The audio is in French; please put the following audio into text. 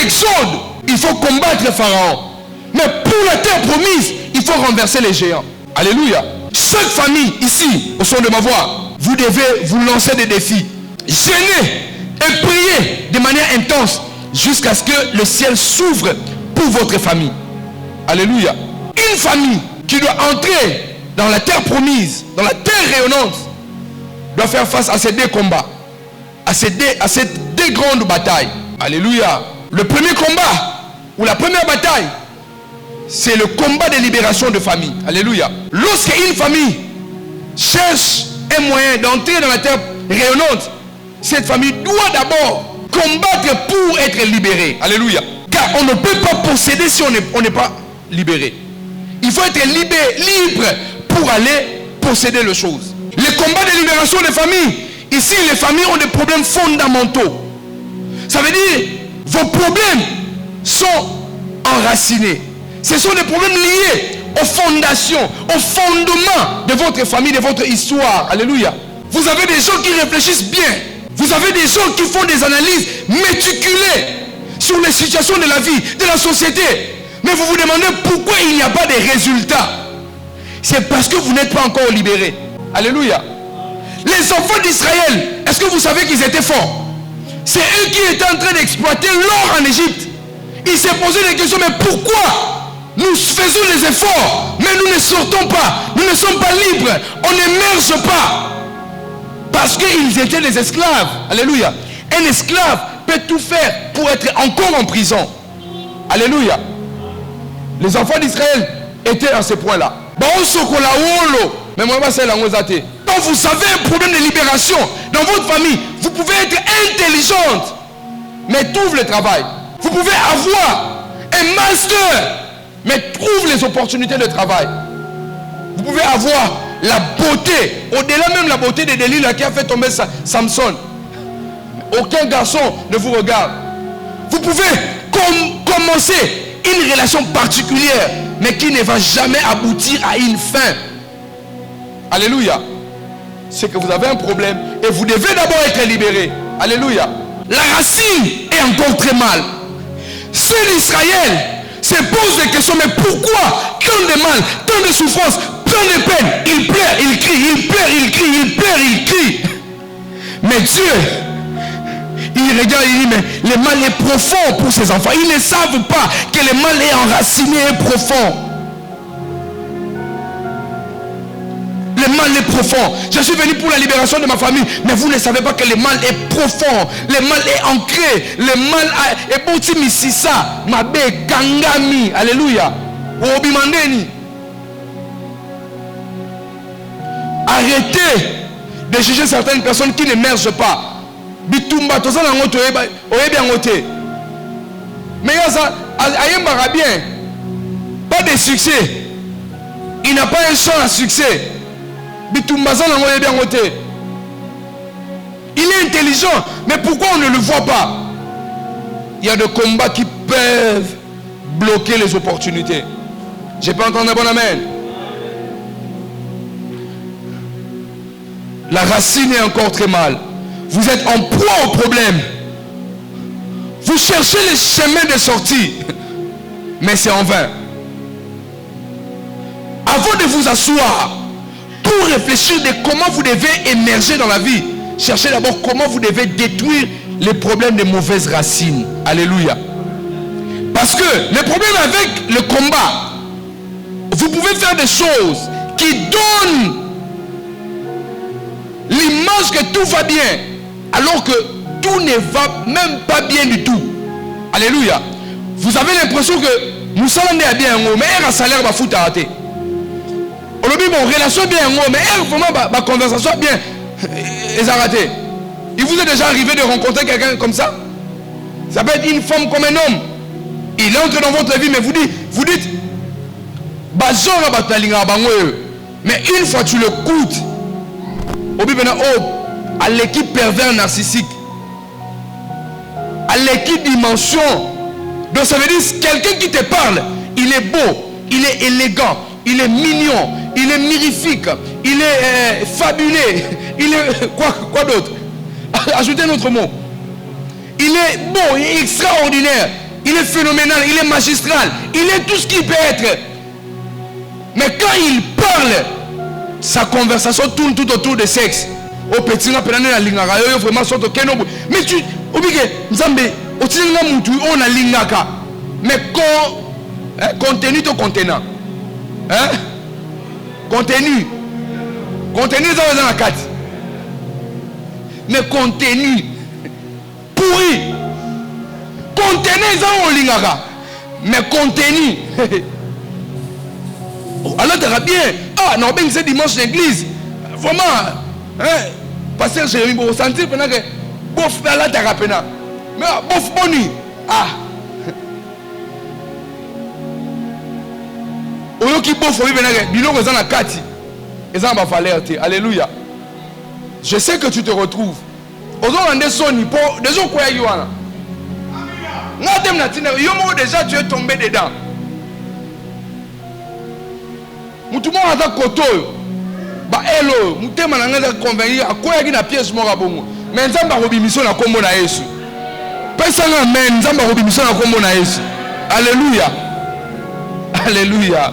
l'Exode, il faut combattre le Pharaon. Mais pour la terre promise, il faut renverser les géants. Alléluia. Chaque famille ici, au son de ma voix, vous devez vous lancer des défis. Jeûnez et priez de manière intense jusqu'à ce que le ciel s'ouvre pour votre famille. Alléluia. Une famille qui doit entrer dans la terre promise, dans la terre rayonnante, doit faire face à ces deux combats, à ces deux grandes batailles. Alléluia. Le premier combat, ou la première bataille, c'est le combat de libération de famille. Alléluia. Lorsqu'une famille cherche un moyen d'entrer dans la terre rayonnante, cette famille doit d'abord combattre pour être libérée. Alléluia. Car on ne peut pas posséder si on n'est pas libéré. Il faut être libre pour aller posséder les choses. Les combats de libération des familles, ici les familles ont des problèmes fondamentaux. Ça veut dire, vos problèmes sont enracinés. Ce sont des problèmes liés aux fondations, aux fondements de votre famille, de votre histoire. Alléluia. Vous avez des gens qui réfléchissent bien. Vous avez des gens qui font des analyses méticulées sur les situations de la vie, de la société. Mais vous vous demandez pourquoi il n'y a pas de résultats. C'est parce que vous n'êtes pas encore libérés. Alléluia. Les enfants d'Israël, est-ce que vous savez qu'ils étaient forts? C'est eux qui étaient en train d'exploiter l'or en Égypte. Ils se posaient des questions, mais pourquoi nous faisons les efforts, mais nous ne sortons pas, nous ne sommes pas libres, on n'émerge pas? Parce qu'ils étaient des esclaves. Alléluia. Un esclave peut tout faire pour être encore en prison. Alléluia. Les enfants d'Israël étaient à ce point-là. Mais moi, c'est la mozate. Quand vous avez un problème de libération dans votre famille, vous pouvez être intelligente, mais trouve le travail. Vous pouvez avoir un master, mais trouve les opportunités de travail. Vous pouvez avoir la beauté, au-delà même la beauté de Delilah qui a fait tomber Samson. Aucun garçon ne vous regarde. Vous pouvez commencer une relation particulière, mais qui ne va jamais aboutir à une fin. Alléluia. C'est que vous avez un problème et vous devez d'abord être libéré. Alléluia. La racine est encore très mal. Ceux d'Israël se posent des questions, mais pourquoi tant de mal, tant de souffrance, tant de peine? Il pleure, il crie, il pleure, il crie, il pleure, il crie. Mais Dieu, il regarde, il dit, mais le mal est profond pour ses enfants. Ils ne savent pas que le mal est enraciné et profond. Le mal est profond. Je suis venu pour la libération de ma famille, mais vous ne savez pas que le mal est profond. Le mal est ancré. Le mal est bouti misisa. Mabe kangami. Alléluia. Obimandeni. Arrêtez de juger certaines personnes qui n'émergent pas. Bitumba toza na ngoto oyebi ngote. Mais ça ayembara bien. Pas de succès. Il n'a pas un champ à succès. Bitumba za na ngoyebi ngote. Il est intelligent, mais pourquoi on ne le voit pas? Il y a des combats qui peuvent bloquer les opportunités. J'ai pas entendu un bon amen. La racine est encore très mal. Vous êtes en proie au problème. Vous cherchez les chemins de sortie, mais c'est en vain. Avant de vous asseoir pour réfléchir de comment vous devez émerger dans la vie, cherchez d'abord comment vous devez détruire les problèmes de mauvaises racines. Alléluia. Parce que le problème avec le combat, vous pouvez faire des choses qui donnent l'image que tout va bien, alors que tout ne va même pas bien du tout. Alléluia. Vous avez l'impression que nous sommes bien, mais un salaire va foutre à rater. Aujourd'hui, mon relation bien, mais vraiment ma conversation bien, ils ont raté. Il vous est déjà arrivé de rencontrer quelqu'un comme ça? Ça peut être une femme comme un homme. Il entre dans votre vie, mais vous dites, mais une fois tu le coûtes, à l'équipe pervers narcissique, à l'équipe dimension. Donc ça veut dire quelqu'un qui te parle, il est beau, il est élégant, il est mignon, il est mirifique, il est fabuleux, il est quoi d'autre? Ajoutez un autre mot. Il est beau, il est extraordinaire, il est phénoménal, il est magistral, il est tout ce qu'il peut être. Mais quand il parle, sa conversation tourne tout autour de sexe. Au petit na penane na lingaka yo vraiment soto kenobo. Mais tu obike nzambe otinga mutu on a lingaka. Mais contenu to contenant. Hein? Contenu ça dans la carte. Mais contenu pourri. Contenu ça on lingaka. Mais contenu. Alors tu bien. Ah non ben c'est dimanche l'église. Vraiment hein? Pasteur Jérémy vous sentir pendant que bof là tu rapena. Mais bof boni. Ah. Oyo ki bof oui pendant que biloko dans la carte. Et ça va falloir. Alléluia. Je sais que tu te retrouves. Aujourd'hui, déjà quoi y a. Déjà tu es tombé dedans. Mutumo ata koto. Ba hello, mutema na ngaza convaincu akoya ki na pièce moko bongo. Mais nzamba ko bimiso na kombo na Yesu. Pesa nga amen, nzamba ko bimiso na kombo na Yesu. Alléluia. Alléluia.